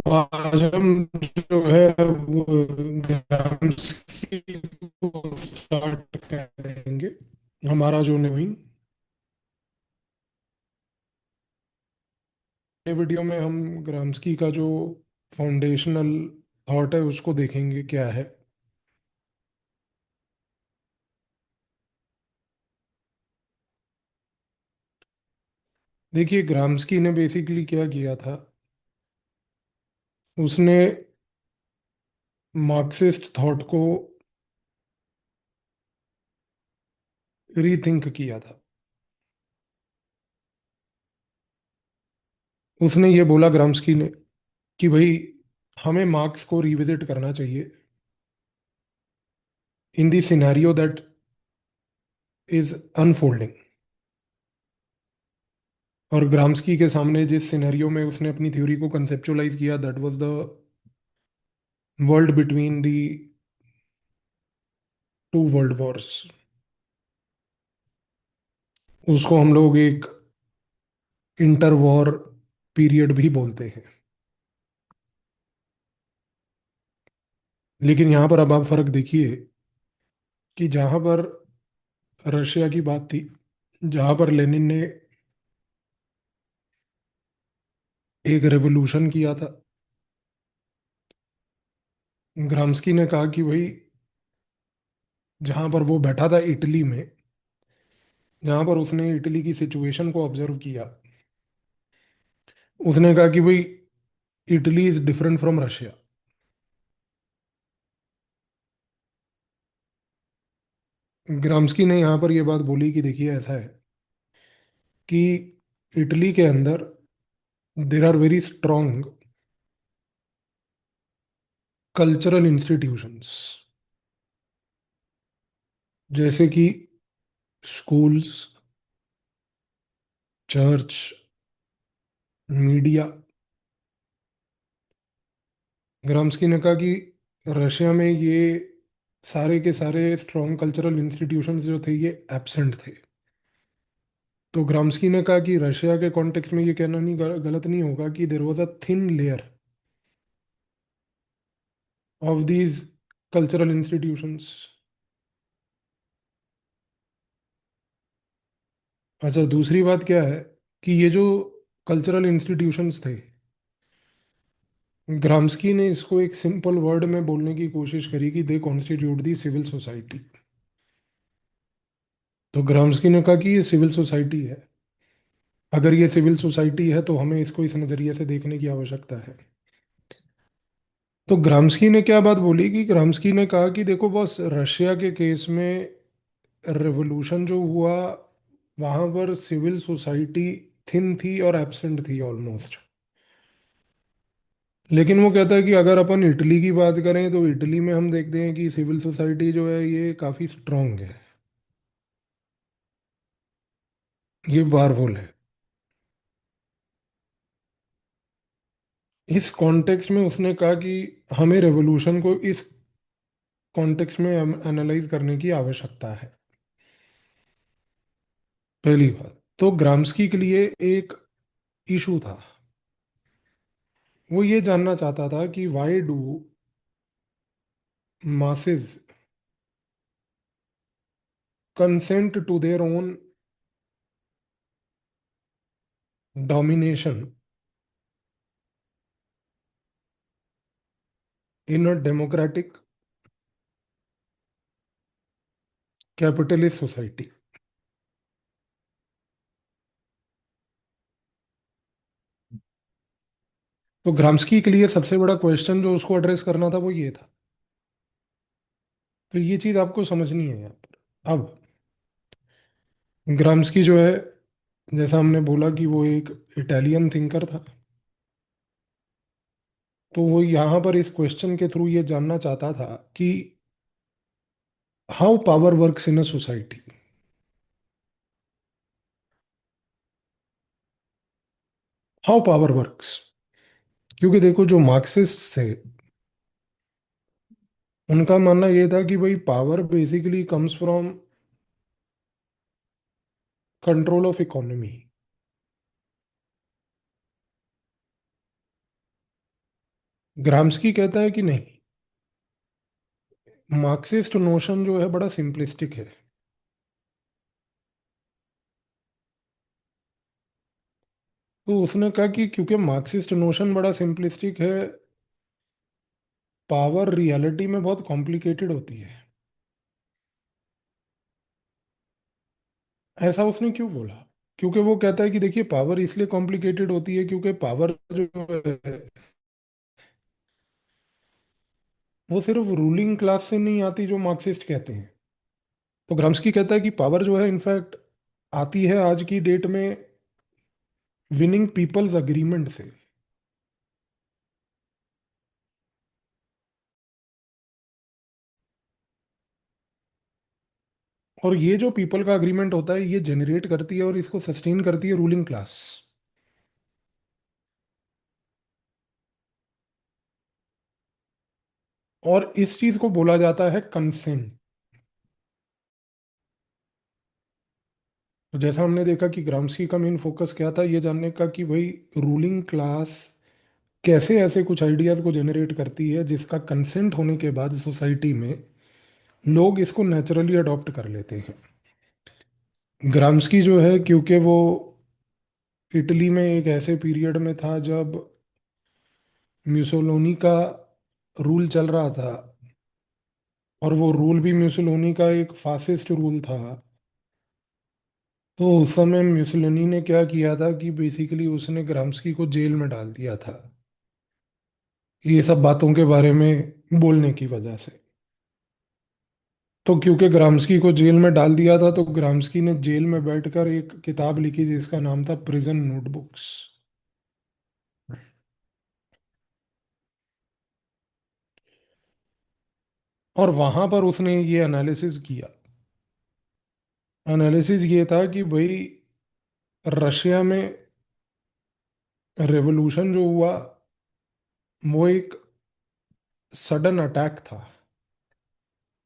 आज हम जो है वो ग्राम्सकी को स्टार्ट करेंगे, हमारा जो नवीन वीडियो में हम ग्राम्सकी का जो फाउंडेशनल थॉट है उसको देखेंगे क्या है। देखिए, ग्राम्सकी ने बेसिकली क्या किया था, उसने मार्क्सिस्ट थॉट को रीथिंक किया था। उसने ये बोला ग्राम्सकी ने कि भाई हमें मार्क्स को रिविजिट करना चाहिए in the scenario that is unfolding. और ग्राम्सकी के सामने जिस सिनेरियो में उसने अपनी थ्योरी को कंसेप्चुअलाइज किया, that was the world between the two world Wars. उसको हम लोग एक इंटर वॉर पीरियड भी बोलते हैं। लेकिन यहाँ पर अब आप फर्क देखिए कि जहाँ पर रशिया की बात थी, जहाँ पर लेनिन ने एक रेवोल्यूशन किया था, ग्राम्सकी ने कहा कि भाई जहाँ पर वो बैठा था इटली में, जहाँ पर उसने इटली की सिचुएशन को ऑब्जर्व किया, उसने कहा कि भाई Italy is different from Russia. Gramsci ने यहाँ पर यह बात बोली कि देखिए ऐसा है कि इटली के अंदर there are very strong cultural institutions, जैसे कि स्कूल्स, चर्च, मीडिया। ग्राम्सकी ने कहा कि रशिया में ये सारे के सारे स्ट्रॉन्ग कल्चरल इंस्टीट्यूशंस जो थे ये एब्सेंट थे। तो ग्राम्सकी ने कहा कि रशिया के कॉन्टेक्स्ट में ये कहना नहीं गलत नहीं होगा कि there was a thin layer of these cultural institutions. अच्छा, दूसरी बात क्या है कि ये जो कल्चरल इंस्टीट्यूशंस थे, ग्राम्सकी ने इसको एक सिंपल वर्ड में बोलने की कोशिश करी कि they constitute the civil society. तो ग्राम्सकी ने कहा कि ये सिविल सोसाइटी है। अगर ये सिविल सोसाइटी है तो हमें इसको इस नज़रिए से देखने की आवश्यकता है। तो ग्राम्सकी ने क्या बात बोली कि ग्राम्सकी ने कहा कि देखो बॉस, रशिया के केस में रेवोल्यूशन जो हुआ, वहां पर सिविल सोसाइटी थिन थी और एब्सेंट थी ऑलमोस्ट। लेकिन वो कहता है कि अगर अपन इटली की बात करें तो इटली में हम देखते हैं कि सिविल सोसाइटी जो है ये काफी स्ट्रांग है, ये पावरफुल है। इस कॉन्टेक्स्ट में उसने कहा कि हमें रेवोल्यूशन को इस कॉन्टेक्स्ट में एनालाइज करने की आवश्यकता है। पहली बात तो ग्राम्सकी के लिए एक इशू था। वो ये जानना चाहता था कि why do masses consent to their own domination in a democratic capitalist society। तो ग्राम्सकी के लिए सबसे बड़ा क्वेश्चन जो उसको एड्रेस करना था वो ये था। तो ये चीज आपको समझनी है यहाँ पर। अब ग्राम्सकी जो है, जैसा हमने बोला कि वो एक इटालियन थिंकर था, तो वो यहाँ पर इस क्वेश्चन के थ्रू ये जानना चाहता था कि how power works in a society. How power works, क्योंकि देखो जो मार्क्सिस्ट थे उनका मानना ये था कि भाई power basically comes from control of economy. Gramsci कहता है कि नहीं, मार्क्सिस्ट नोशन जो है बड़ा सिंपलिस्टिक है। तो उसने कहा कि क्योंकि मार्क्सिस्ट नोशन बड़ा सिंपलिस्टिक है, पावर रियलिटी में बहुत कॉम्प्लिकेटेड होती है। ऐसा उसने क्यों बोला? क्योंकि वो कहता है कि देखिए, पावर इसलिए कॉम्प्लिकेटेड होती है क्योंकि पावर जो है वो सिर्फ रूलिंग क्लास से नहीं आती, जो मार्क्सिस्ट कहते हैं। तो ग्राम्स्की कहता है कि पावर जो है इनफैक्ट आती है आज की डेट में विनिंग पीपल्स अग्रीमेंट से। और ये जो पीपल का अग्रीमेंट होता है, ये जनरेट करती है और इसको सस्टेन करती है रूलिंग क्लास। और इस चीज को बोला जाता है कंसेंट। तो जैसा हमने देखा कि ग्राम्स्की का मेन फोकस क्या था, ये जानने का कि भाई रूलिंग क्लास कैसे ऐसे कुछ आइडियाज को जनरेट करती है जिसका कंसेंट होने के बाद सोसाइटी में लोग इसको नेचुरली अडॉप्ट कर लेते हैं। ग्राम्स्की जो है, क्योंकि वो इटली में एक ऐसे पीरियड में था जब म्यूसोलोनी का रूल चल रहा था, और वो रूल भी म्यूसोलोनी का एक फासिस्ट रूल था। तो उस समय म्यूसोलोनी ने क्या किया था कि बेसिकली उसने ग्राम्स्की को जेल में डाल दिया था, ये सब बातों के बारे में बोलने की वजह से। तो क्योंकि ग्राम्स्की को जेल में डाल दिया था, तो ग्राम्स्की ने जेल में बैठकर एक किताब लिखी जिसका नाम था प्रिजन नोटबुक्स। और वहां पर उसने ये एनालिसिस किया। एनालिसिस ये था कि भाई रशिया में रेवोल्यूशन जो हुआ वो एक सडन अटैक था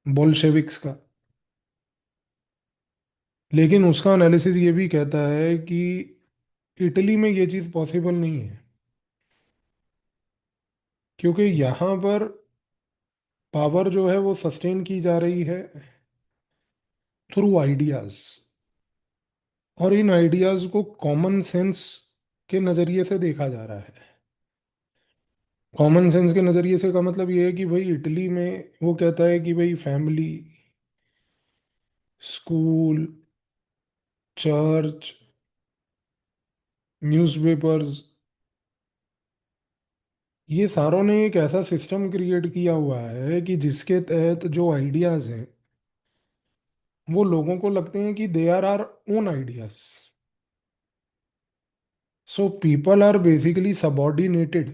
बोल्शेविक्स का। लेकिन उसका एनालिसिस ये भी कहता है कि इटली में ये चीज़ पॉसिबल नहीं है, क्योंकि यहाँ पर पावर जो है वो सस्टेन की जा रही है थ्रू आइडियाज। और इन आइडियाज को कॉमन सेंस के नज़रिए से देखा जा रहा है। कॉमन सेंस के नज़रिए से का मतलब ये है कि भाई इटली में वो कहता है कि भाई फैमिली, स्कूल, चर्च, न्यूज़पेपर्स, ये सारों ने एक ऐसा सिस्टम क्रिएट किया हुआ है कि जिसके तहत जो आइडियाज हैं वो लोगों को लगते हैं कि they are our own ideas. So people are basically subordinated,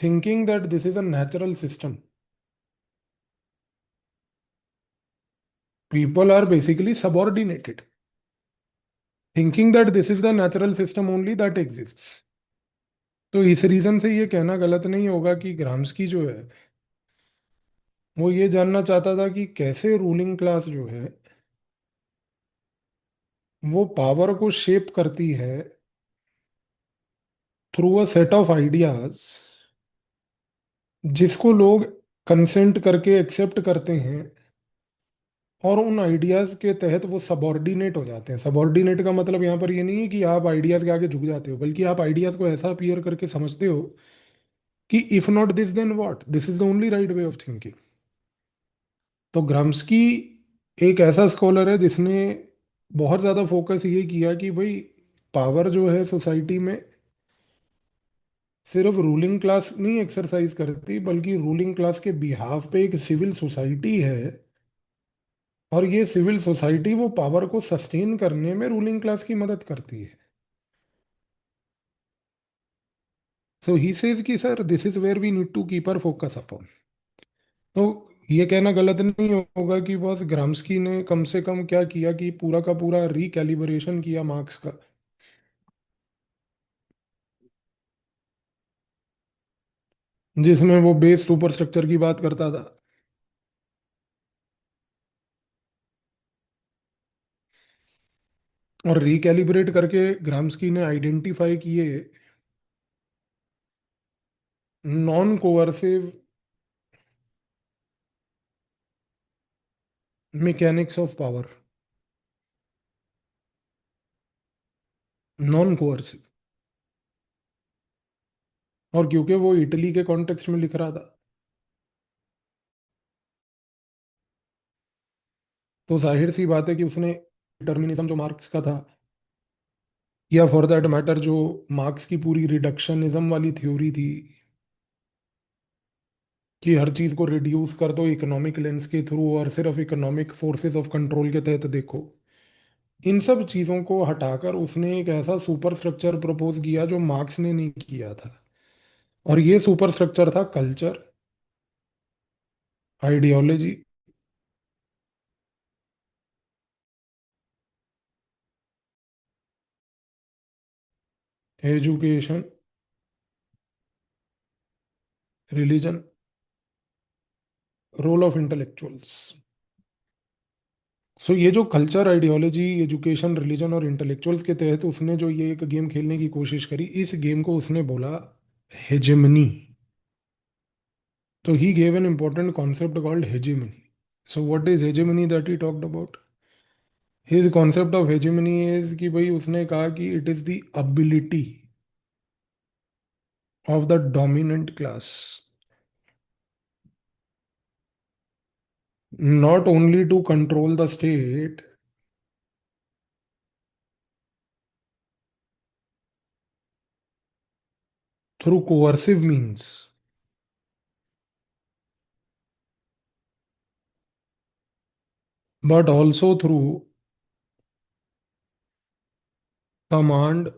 thinking that this is a natural system. People are basically subordinated, thinking that this is the natural system only that exists. तो इस reason से ये कहना गलत नहीं होगा कि Gramsci जो है वो ये जानना चाहता था कि कैसे रूलिंग क्लास जो है वो पावर को शेप करती है through a set of ideas, जिसको लोग कंसेंट करके एक्सेप्ट करते हैं। और उन आइडियाज के तहत वो सबॉर्डिनेट हो जाते हैं। सबॉर्डिनेट का मतलब यहाँ पर ये नहीं है कि आप आइडियाज के आगे झुक जाते हो, बल्कि आप आइडियाज को ऐसा अपीयर करके समझते हो कि if not this then what, this is the only right way of thinking. तो ग्राम्स्की एक ऐसा स्कॉलर है जिसने बहुत ज़्यादा फोकस ये किया कि भाई पावर जो है सोसाइटी में सिर्फ रूलिंग क्लास नहीं एक्सरसाइज करती, बल्कि रूलिंग क्लास के बिहाफ पे एक सिविल सोसाइटी है। और ये सिविल सोसाइटी वो पावर को सस्टेन करने में रूलिंग क्लास की मदद करती है। सो ही सेज कि sir this is where we need to keep our focus upon. तो ये कहना गलत नहीं होगा कि बस ग्राम्स्की ने कम से कम क्या किया कि पूरा का पूरा रिकैलिब्रेशन किया मार्क्स का, जिसमें वो बेस सुपर स्ट्रक्चर की बात करता था। और रिकैलिब्रेट करके ग्राम्सकी ने आइडेंटिफाई किए non coercive mechanics of power, non coercive. और क्योंकि वो इटली के कॉन्टेक्स्ट में लिख रहा था, तो जाहिर सी बात है कि उसने डिटर्मिनिज्म जो मार्क्स का था, या फॉर दैट मैटर जो मार्क्स की पूरी रिडक्शनिज्म वाली थ्योरी थी कि हर चीज को रिड्यूस कर दो इकोनॉमिक लेंस के थ्रू और सिर्फ इकोनॉमिक फोर्सेस ऑफ कंट्रोल के तहत देखो, इन सब चीजों को हटाकर उसने एक ऐसा सुपर स्ट्रक्चर प्रपोज किया जो मार्क्स ने नहीं किया था। और ये सुपर स्ट्रक्चर था culture, ideology, education, religion, role of intellectuals. So ये जो कल्चर, आइडियोलॉजी, एजुकेशन, रिलीजन और इंटेलेक्चुअल्स के तहत उसने जो ये एक गेम खेलने की कोशिश करी, इस गेम को उसने बोला हेजेमनी। तो ही gave an important concept called hegemony. So what is hegemony that he talked about? His concept of hegemony is कि भाई उसने कहा कि it is the ability of the dominant class not only to control the state through coercive means, but also through command,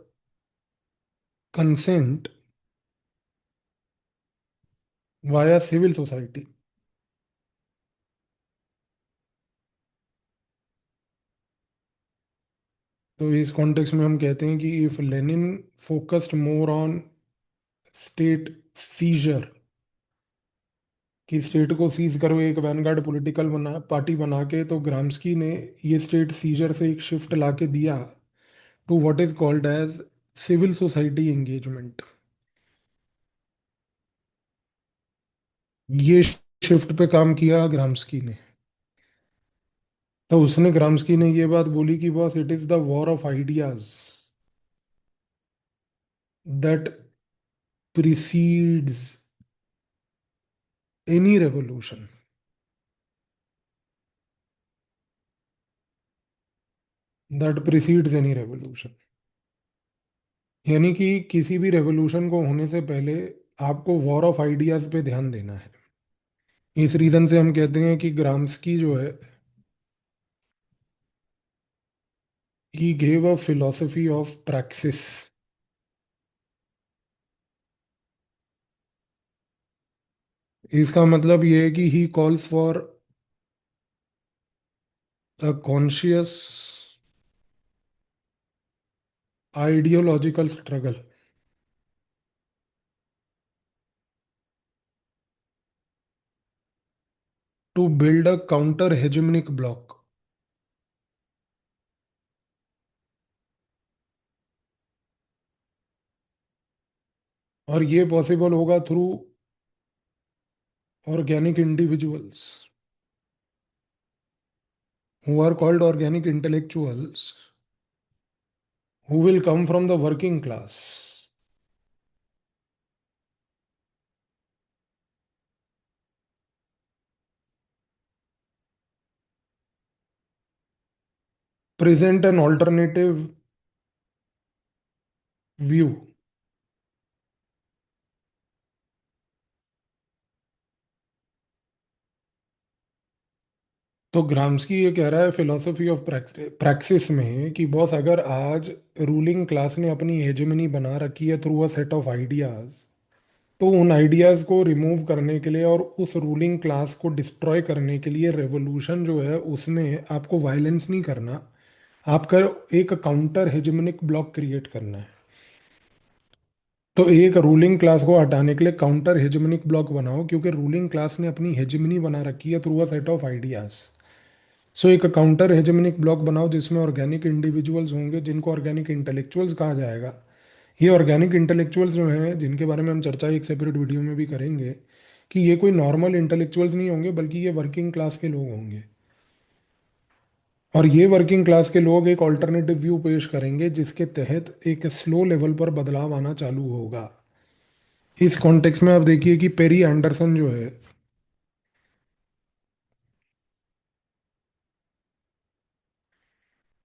consent via civil society. तो इस context में हम कहते हैं कि if Lenin focused more on state seizure, कि state को seize करो एक वैनगार्ड पॉलिटिकल बना पार्टी बना के, तो ग्राम्सकी ने ये स्टेट सीजर से एक शिफ्ट ला के दिया to what is called as civil society engagement. ये शिफ्ट पे काम किया ग्राम्सकी ने। तो उसने, ग्राम्सकी ने ये बात बोली कि boss, it is the war of ideas that precedes any revolution, that precedes any revolution. यानी कि किसी भी रेवोल्यूशन को होने से पहले आपको वॉर ऑफ आइडियाज पे ध्यान देना है। इस रीजन से हम कहते हैं कि ग्राम्सकी जो है, he gave a philosophy of praxis. इसका मतलब ये है कि he calls for a conscious ideological struggle to build a counter hegemonic bloc. और ये पॉसिबल होगा through organic individuals who are called organic intellectuals who will come from the working class, present an alternative view। तो ग्राम्सकी ये कह रहा है philosophy of praxis में कि बॉस, अगर आज रूलिंग क्लास ने अपनी हेजेमनी बना रखी है through a set of ideas, तो उन आइडियाज को रिमूव करने के लिए और उस रूलिंग क्लास को डिस्ट्रॉय करने के लिए रेवोल्यूशन जो है उसमें आपको वायलेंस नहीं करना, आपका एक काउंटर हेजेमनिक ब्लॉक क्रिएट करना है। तो एक रूलिंग क्लास को हटाने के लिए काउंटर हेजेमनिक ब्लॉक बनाओ, क्योंकि रूलिंग क्लास ने अपनी हेजेमनी बना रखी है through a set of ideas. So एक काउंटर हेजेमनिक ब्लॉक बनाओ जिसमें ऑर्गेनिक इंडिविजुअल्स होंगे जिनको ऑर्गेनिक इंटेलेक्चुअल्स कहा जाएगा। ये ऑर्गेनिक इंटेलेक्चुअल्स जो हैं जिनके बारे में हम चर्चा एक सेपरेट वीडियो में भी करेंगे, कि ये कोई नॉर्मल इंटेलेक्चुअल्स नहीं होंगे बल्कि ये वर्किंग क्लास के लोग होंगे। और ये वर्किंग क्लास के लोग एक ऑल्टरनेटिव व्यू पेश करेंगे जिसके तहत एक स्लो लेवल पर बदलाव आना चालू होगा। इस कॉन्टेक्स्ट में आप देखिए कि पेरी एंडरसन जो है,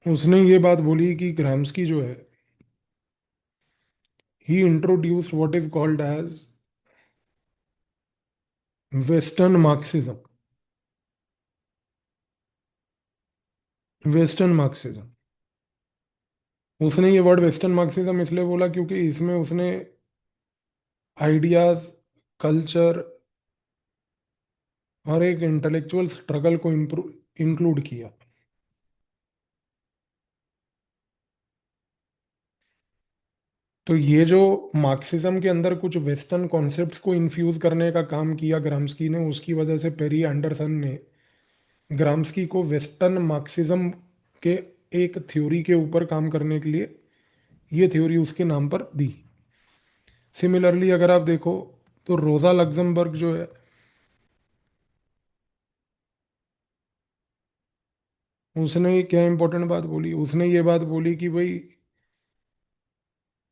उसने ये बात बोली कि ग्राम्सकी जो है, he introduced what is called as western Marxism. Western Marxism, उसने ये वर्ड वेस्टर्न मार्क्सिज्म इसलिए बोला क्योंकि इसमें उसने आइडियाज, कल्चर और एक इंटेलेक्चुअल स्ट्रगल को इंक्लूड किया। तो ये जो मार्क्सिज्म के अंदर कुछ वेस्टर्न कॉन्सेप्ट्स को इन्फ्यूज करने का काम किया ग्राम्सकी ने, उसकी वजह से पेरी एंडरसन ने ग्राम्सकी को वेस्टर्न मार्क्सिज्म के एक थ्योरी के ऊपर काम करने के लिए ये थ्योरी उसके नाम पर दी। सिमिलरली अगर आप देखो तो रोजा लग्जमबर्ग जो है, उसने क्या इंपॉर्टेंट बात बोली, उसने ये बात बोली कि भाई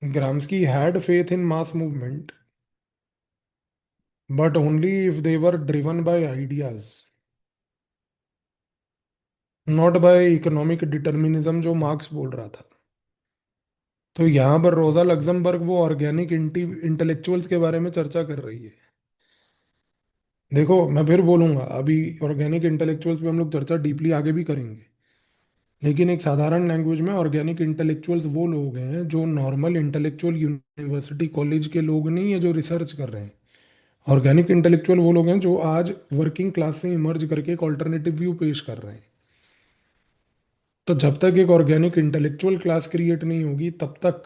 Gramsci had faith in mass movement but only if they were driven by ideas, not by economic determinism जो मार्क्स बोल रहा था। तो यहाँ पर रोजा लग्जमबर्ग वो ऑर्गेनिक इंटेलेक्चुअल्स के बारे में चर्चा कर रही है। देखो मैं फिर बोलूंगा, अभी ऑर्गेनिक इंटेलेक्चुअल्स पे हम लोग चर्चा डीपली आगे भी करेंगे, लेकिन एक साधारण लैंग्वेज में ऑर्गेनिक इंटेलेक्चुअल्स वो लोग हैं जो नॉर्मल इंटेलेक्चुअल यूनिवर्सिटी कॉलेज के लोग नहीं है जो रिसर्च कर रहे हैं। ऑर्गेनिक इंटेलेक्चुअल वो लोग हैं जो आज वर्किंग क्लास से इमर्ज करके एक ऑल्टरनेटिव व्यू पेश कर रहे हैं। तो जब तक एक ऑर्गेनिक इंटेलेक्चुअल क्लास क्रिएट नहीं होगी तब तक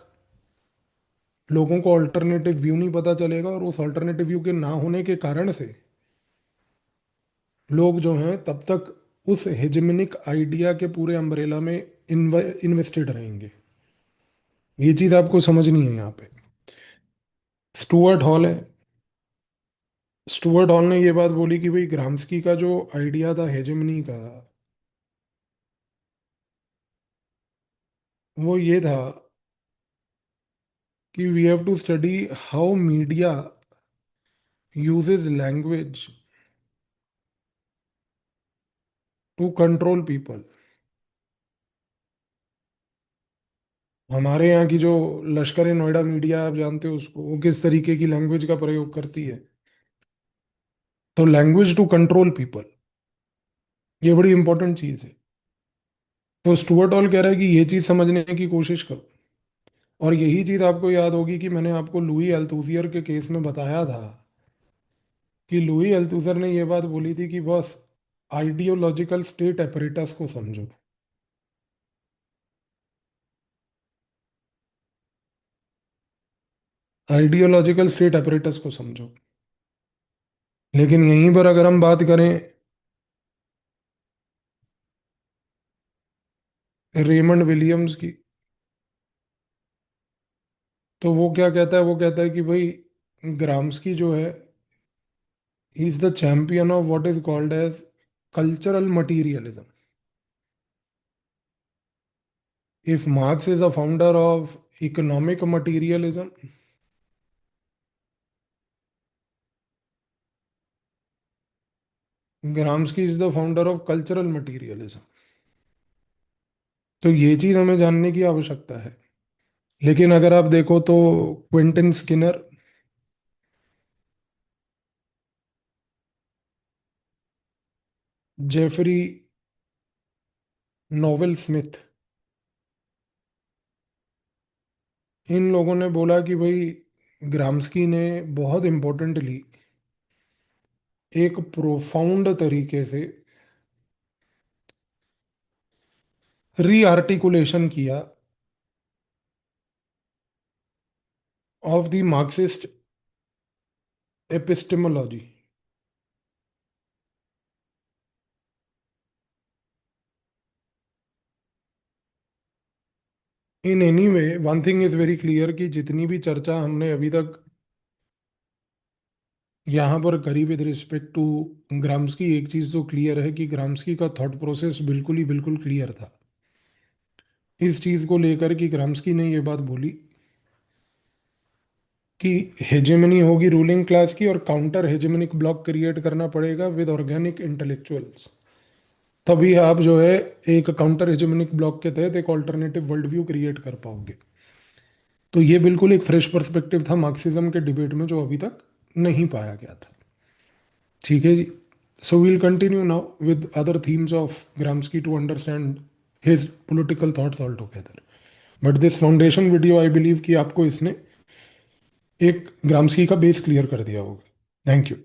लोगों को ऑल्टरनेटिव व्यू नहीं पता चलेगा, और उस ऑल्टरनेटिव व्यू के ना होने के कारण से लोग जो हैं तब तक उस हेजेमनिक आइडिया के पूरे अम्ब्रेला में इन्वेस्टेड रहेंगे। ये चीज आपको समझनी है यहाँ पे। स्टुअर्ट हॉल है, स्टुअर्ट हॉल ने ये बात बोली कि भाई ग्राम्सकी का जो आइडिया था हेजेमनी का, वो ये था कि we have to study how media uses language to control people. हमारे यहाँ की जो लश्कर ए नोएडा मीडिया, आप जानते हो उसको, वो किस तरीके की लैंग्वेज का प्रयोग करती है। तो लैंग्वेज टू कंट्रोल पीपल, ये बड़ी इंपॉर्टेंट चीज है। तो स्टुअर्ट हॉल कह रहा है कि ये चीज समझने की कोशिश करो। और यही चीज आपको याद होगी कि मैंने आपको लुई अल्थूसियर के केस में बताया था कि लुई अल्थूसर ने यह बात बोली थी कि बस आइडियोलॉजिकल स्टेट एपरेटस को समझो। आइडियोलॉजिकल स्टेट एपरेटस को समझो। लेकिन यहीं पर अगर हम बात करें रेमंड विलियम्स की, तो वो क्या कहता है, वो कहता है कि भाई ग्राम्सकी जो है, he is the champion of what is called as cultural materialism. If Marx is a founder of economic materialism, Gramsci is the founder of cultural materialism. तो ये चीज हमें जानने की आवश्यकता है। लेकिन अगर आप देखो तो Quentin Skinner, Geoffrey Nowell Smith, इन लोगों ने बोला कि भाई ग्राम्सकी ने बहुत इंपॉर्टेंटली एक प्रोफाउंड तरीके से रीआर्टिकुलेशन किया of the Marxist epistemology. In any way one thing is very clear कि जितनी भी चर्चा हमने अभी तक यहाँ पर करी विद रिस्पेक्ट टू ग्राम्सकी, एक चीज तो क्लियर है कि ग्राम्सकी का थॉट प्रोसेस बिल्कुल ही बिल्कुल क्लियर था इस चीज को लेकर कि ग्राम्सकी ने ये बात बोली कि हेजेमनी होगी रूलिंग क्लास की और काउंटर हेजेमनिक ब्लॉक क्रिएट करना पड़ेगा विद ऑर्गेनिक इंटेलेक्चुअल्स। तभी आप जो है एक काउंटर हेजेमनिक ब्लॉक के तहत एक ऑल्टरनेटिव वर्ल्ड व्यू क्रिएट कर पाओगे। तो ये बिल्कुल एक फ्रेश पर्सपेक्टिव था मार्क्सिज्म के डिबेट में जो अभी तक नहीं पाया गया था। ठीक है जी। So we'll continue now with other themes of Gramsci to understand his political thoughts all together. But this foundation video I believe कि आपको इसने एक ग्राम्सकी का बेस क्लियर कर दिया होगा। Thank you.